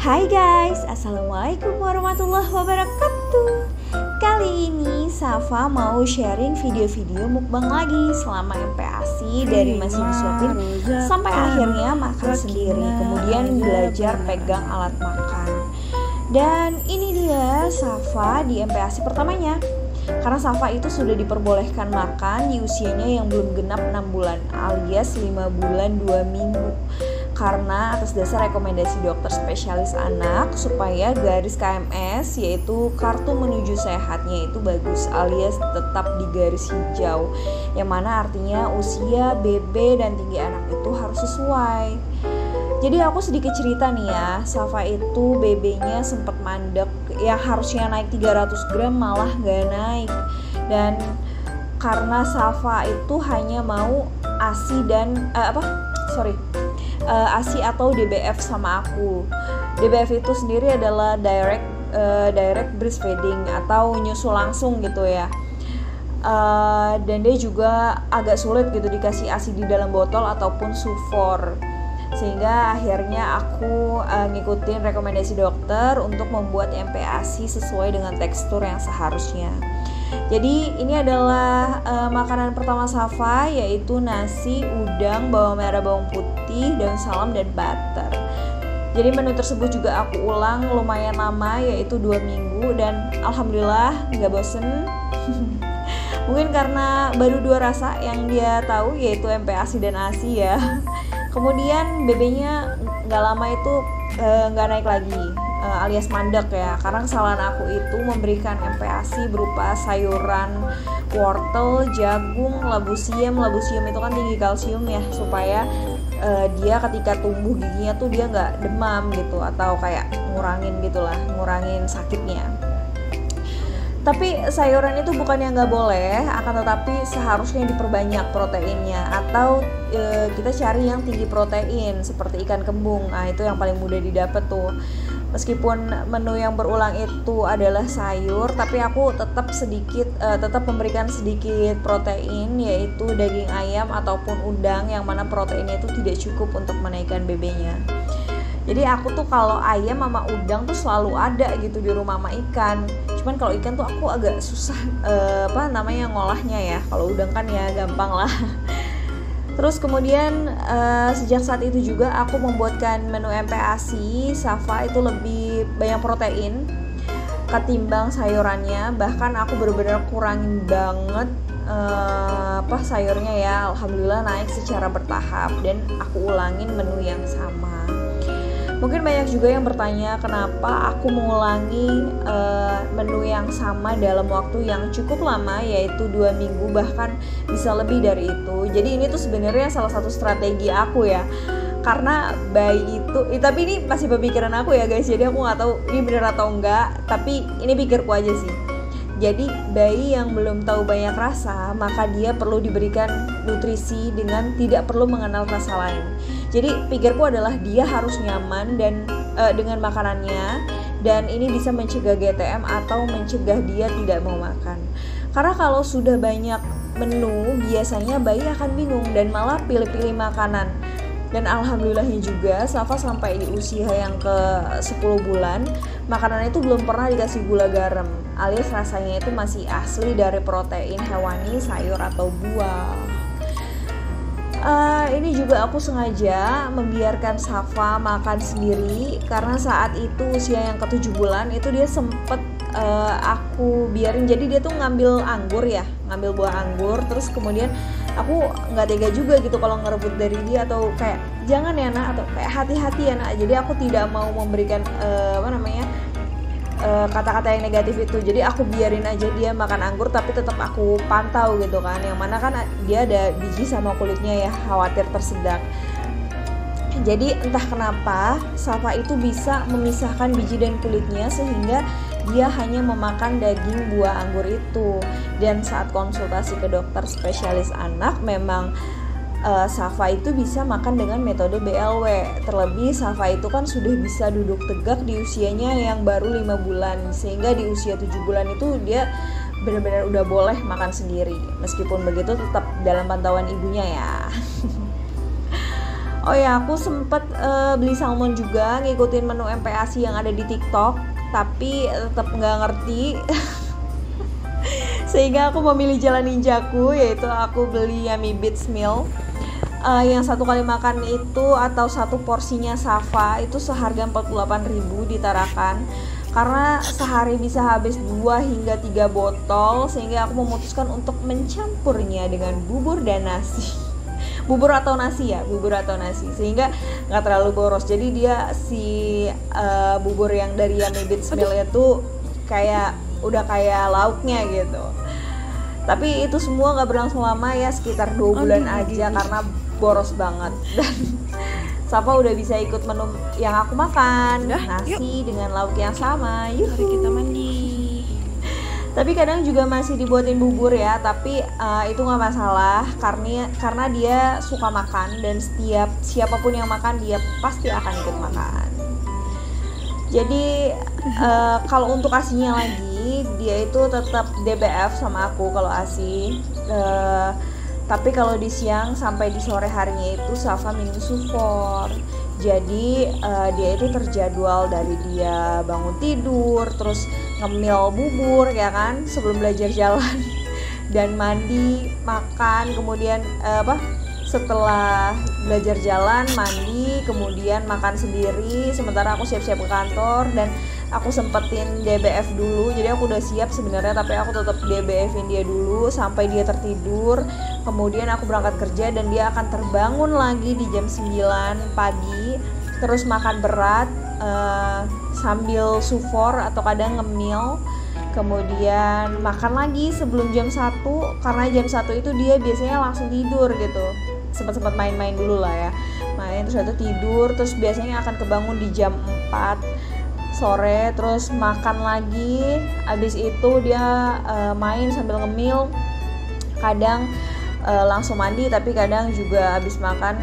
Hai guys, Assalamualaikum warahmatullahi wabarakatuh. Kali ini Safa mau sharing video-video mukbang lagi selama MPASI, dari masih disuapin sampai akhirnya makan sendiri, kemudian belajar pegang alat makan. Dan ini dia Safa di MPASI pertamanya. Karena Safa itu sudah diperbolehkan makan di usianya yang belum genap 6 bulan alias 5 bulan 2 minggu. Karena atas dasar rekomendasi dokter spesialis anak supaya garis KMS yaitu kartu menuju sehatnya itu bagus alias tetap di garis hijau, yang mana artinya usia, BB, dan tinggi anak itu harus sesuai. Jadi aku sedikit cerita nih ya, Safa itu BB-nya sempat mandek, yang harusnya naik 300 gram malah gak naik. Dan karena Safa itu hanya mau ASI dan ASI atau DBF sama aku. DBF itu sendiri adalah direct breastfeeding atau nyusu langsung gitu ya. Dan dia juga agak sulit gitu dikasih ASI di dalam botol ataupun sufor. Sehingga akhirnya aku ngikutin rekomendasi dokter untuk membuat MPASI sesuai dengan tekstur yang seharusnya. Jadi ini adalah makanan pertama Safa, yaitu nasi, udang, bawang merah, bawang putih, daun salam, dan butter. Jadi menu tersebut juga aku ulang lumayan lama, yaitu 2 minggu, dan alhamdulillah gak bosen. Mungkin karena baru 2 rasa yang dia tahu, yaitu MPASI dan ASI ya. Kemudian BB-nya gak lama itu gak naik lagi, alias mandek ya. Karena kesalahan aku itu memberikan MPASI berupa sayuran, wortel, jagung, labu siam. Labu siam itu kan tinggi kalsium ya, supaya dia ketika tumbuh giginya tuh dia gak demam gitu, atau kayak ngurangin sakitnya. Tapi sayuran itu bukan yang nggak boleh, akan tetapi seharusnya diperbanyak proteinnya, atau kita cari yang tinggi protein seperti ikan kembung. Nah itu yang paling mudah didapat tuh. Meskipun menu yang berulang itu adalah sayur, tapi aku tetap memberikan sedikit protein, yaitu daging ayam ataupun udang, yang mana proteinnya itu tidak cukup untuk menaikkan BB-nya. Jadi aku tuh kalau ayam sama udang tuh selalu ada gitu di rumah sama ikan. Cuman kalau ikan tuh aku agak susah ngolahnya ya. Kalau udang kan ya gampang lah. Terus kemudian sejak saat itu juga aku membuatkan menu MPASI. Safa itu lebih banyak protein ketimbang sayurannya. Bahkan aku benar-benar kurangin banget sayurnya ya. Alhamdulillah naik secara bertahap, dan aku ulangin menu yang sama. Mungkin banyak juga yang bertanya kenapa aku mengulangi menu yang sama dalam waktu yang cukup lama, yaitu 2 minggu, bahkan bisa lebih dari itu. Jadi ini tuh sebenarnya salah satu strategi aku ya. Karena bayi itu, tapi ini masih pemikiran aku ya guys, jadi aku gak tahu ini benar atau enggak, tapi ini pikirku aja sih. Jadi bayi yang belum tahu banyak rasa, maka dia perlu diberikan nutrisi dengan tidak perlu mengenal rasa lain. Jadi pikirku adalah dia harus nyaman dan dengan makanannya, dan ini bisa mencegah GTM atau mencegah dia tidak mau makan. Karena kalau sudah banyak menu, biasanya bayi akan bingung dan malah pilih-pilih makanan. Dan alhamdulillahnya juga Safa sampai di usia yang ke 10 bulan makanannya itu belum pernah dikasih gula garam, alias rasanya itu masih asli dari protein hewani, sayur atau buah. Ini juga aku sengaja membiarkan Safa makan sendiri, karena saat itu usia yang ke 7 bulan itu dia sempet aku biarin. Jadi dia tuh ngambil buah anggur, terus kemudian aku nggak tega juga gitu kalau ngerebut dari dia, atau kayak jangan ya nak, atau kayak hati-hati ya nak. Jadi aku tidak mau memberikan kata-kata yang negatif itu. Jadi aku biarin aja dia makan anggur, tapi tetap aku pantau gitu kan, yang mana kan dia ada biji sama kulitnya ya, khawatir tersedak. Jadi entah kenapa Safa itu bisa memisahkan biji dan kulitnya, sehingga dia hanya memakan daging buah anggur itu. Dan saat konsultasi ke dokter spesialis anak, memang Safa itu bisa makan dengan metode BLW. Terlebih Safa itu kan sudah bisa duduk tegak di usianya yang baru 5 bulan, sehingga di usia 7 bulan itu dia benar-benar udah boleh makan sendiri. Meskipun begitu tetap dalam pantauan ibunya ya. Oh ya, aku sempet beli salmon juga, ngikutin menu MPASI yang ada di TikTok, tapi tetap nggak ngerti. Sehingga aku memilih jalan ninjaku, yaitu aku beli Yummy Bits Meal. Yang satu kali makan itu atau satu porsinya Safa itu seharga 48.000 di Tarakan. Karena sehari bisa habis 2 hingga 3 botol, sehingga aku memutuskan untuk mencampurnya dengan bubur dan nasi. Bubur atau nasi, sehingga nggak terlalu boros. Jadi dia si bubur yang dari Yummy Bits Meal itu udah kayak lauknya gitu. Tapi itu semua nggak berlangsung lama ya, sekitar 2 bulan aja karena boros banget. Dan Safa udah bisa ikut menu yang aku makan, nasi dengan lauk yang sama. Mari kita mandi. Tapi kadang juga masih dibuatin bubur ya, tapi itu nggak masalah karena dia suka makan dan siapapun yang makan dia pasti akan ikut makan. Jadi kalau untuk asinya lagi, dia itu tetap DBF sama aku kalau asi. Tapi kalau di siang sampai di sore harinya itu Safa minum sufor. Jadi dia itu terjadwal dari dia bangun tidur, terus ngemil bubur ya kan sebelum belajar jalan, dan mandi, makan, kemudian setelah belajar jalan, mandi, kemudian makan sendiri. Sementara aku siap-siap ke kantor dan aku sempetin DBF dulu. Jadi aku udah siap sebenarnya, tapi aku tetap DBF-in dia dulu sampai dia tertidur. Kemudian aku berangkat kerja dan dia akan terbangun lagi di jam 9 pagi. Terus makan berat sambil sufor atau kadang ngemil. Kemudian makan lagi sebelum jam 1, karena jam 1 itu dia biasanya langsung tidur gitu. Sempat main-main dulu lah ya. Main terus itu tidur, terus biasanya akan kebangun di jam 4 sore, terus makan lagi. Abis itu dia main sambil ngemil. Kadang langsung mandi, tapi kadang juga abis makan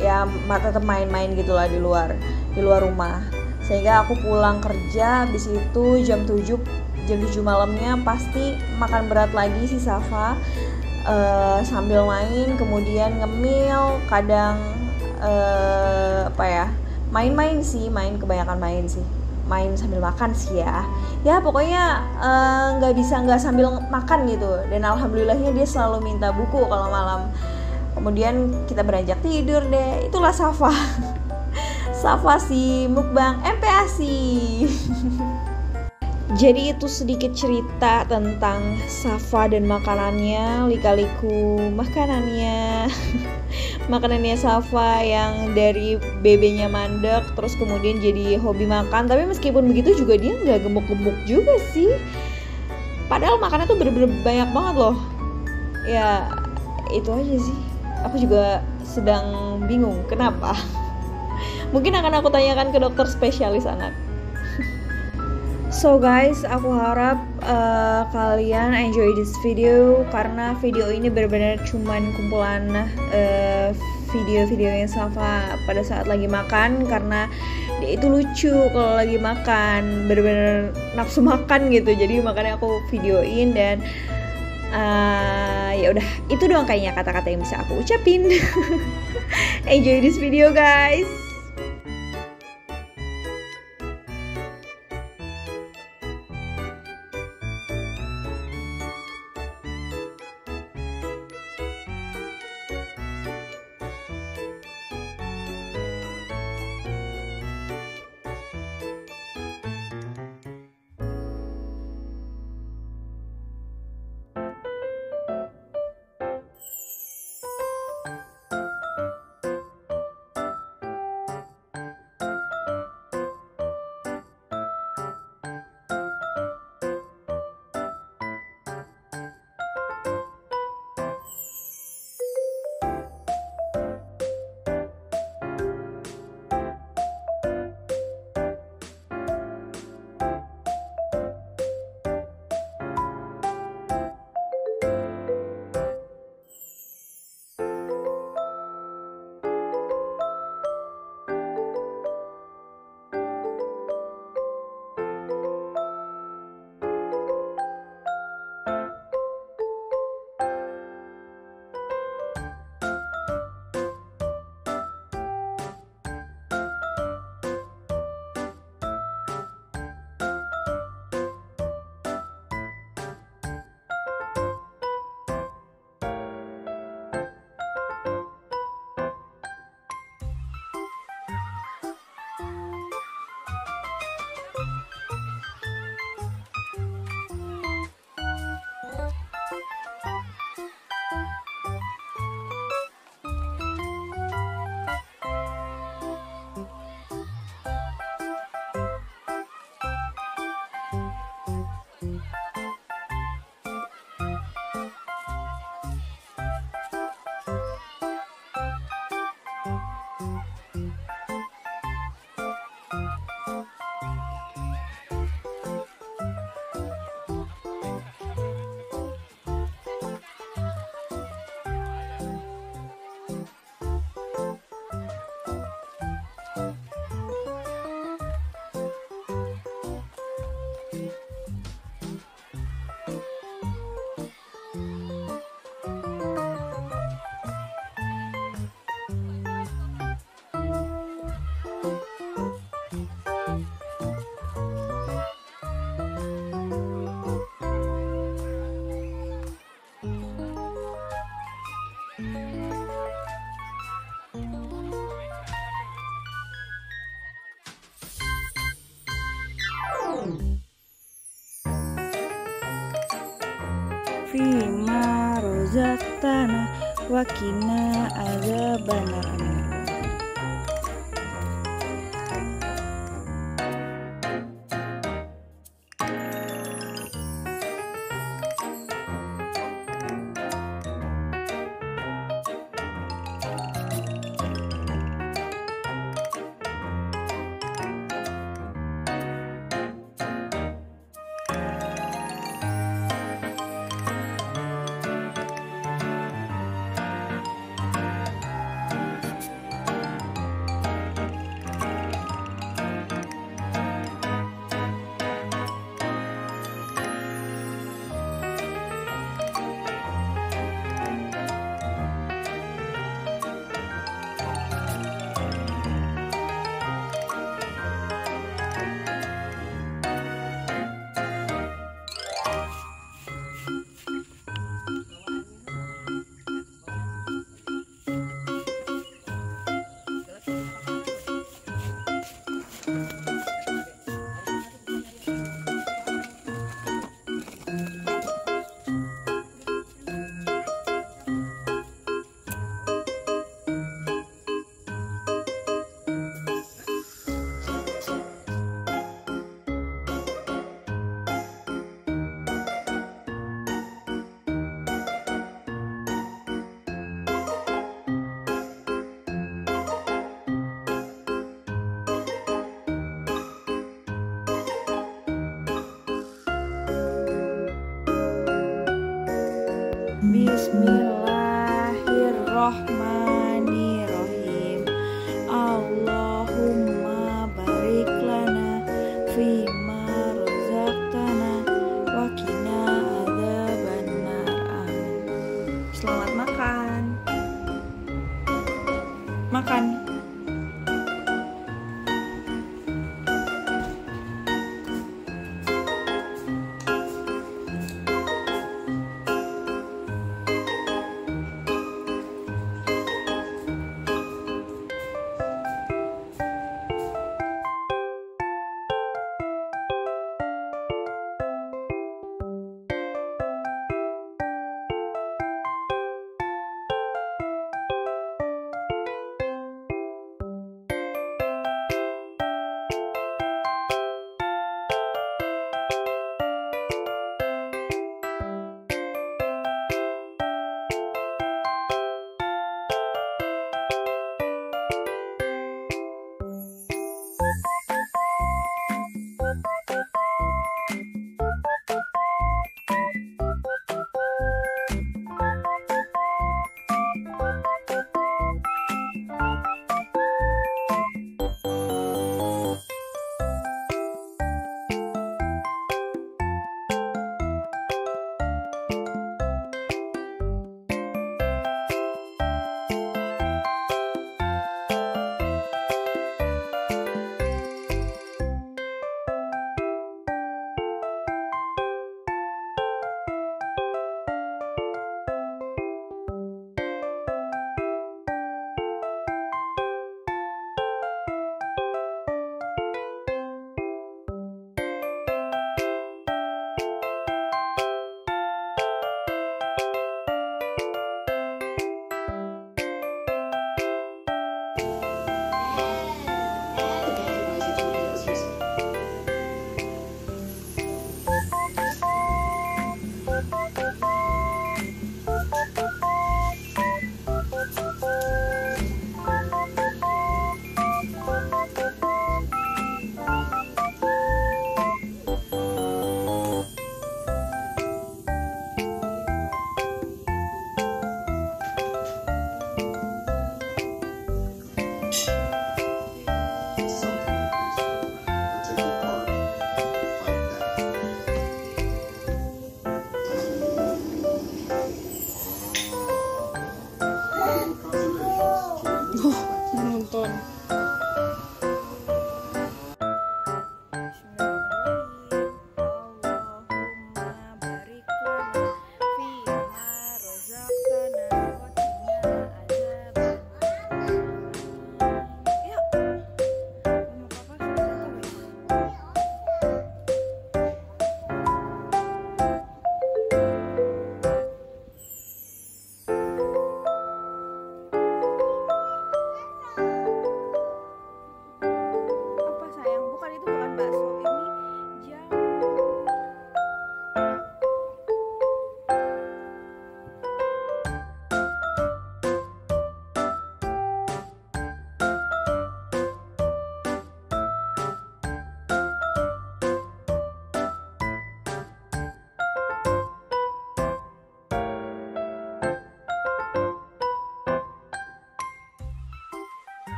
ya tetap main-main gitulah di luar rumah. Sehingga aku pulang kerja habis itu jam 7 malamnya pasti makan berat lagi si Safa, sambil main, kemudian ngemil, kadang kebanyakan main sambil makan sih ya pokoknya nggak sambil makan gitu. Dan alhamdulillahnya dia selalu minta buku kalau malam. Kemudian kita beranjak tidur deh. Itulah Safa. Safa si mukbang MPASI. Jadi itu sedikit cerita tentang Safa dan makanannya, lika-liku makanannya. Makanannya Safa yang dari BB-nya mandek terus kemudian jadi hobi makan. Tapi meskipun begitu juga dia nggak gemuk-gemuk juga sih. Padahal makannya tuh bener-bener banyak banget loh. Ya itu aja sih. Aku juga sedang bingung kenapa. Mungkin akan aku tanyakan ke dokter spesialis anak. So guys, aku harap kalian enjoy this video, karena video ini benar-benar cuman kumpulan video-video yang Safa pada saat lagi makan, karena dia itu lucu kalau lagi makan, benar-benar nafsu makan gitu. Jadi makanya aku videoin dan ya udah, itu doang kayaknya kata-kata yang bisa aku ucapin. Enjoy this video guys. fima rozaqtana wa qina adzabannar. Amin. Bismillahirrahmanirrahim. Allahumma barik lana fima razaqtana wa qina adzabannar. Amin. Selamat makan. Makan.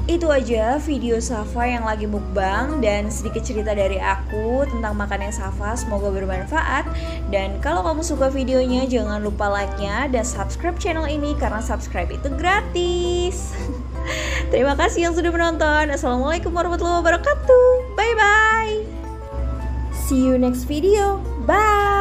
Itu aja video Safa yang lagi mukbang dan sedikit cerita dari aku tentang makannya Safa. Semoga bermanfaat. Dan kalau kamu suka videonya, jangan lupa like-nya dan subscribe channel ini karena subscribe itu gratis. Terima kasih yang sudah menonton. Assalamualaikum warahmatullahi wabarakatuh. Bye bye. See you next video. Bye.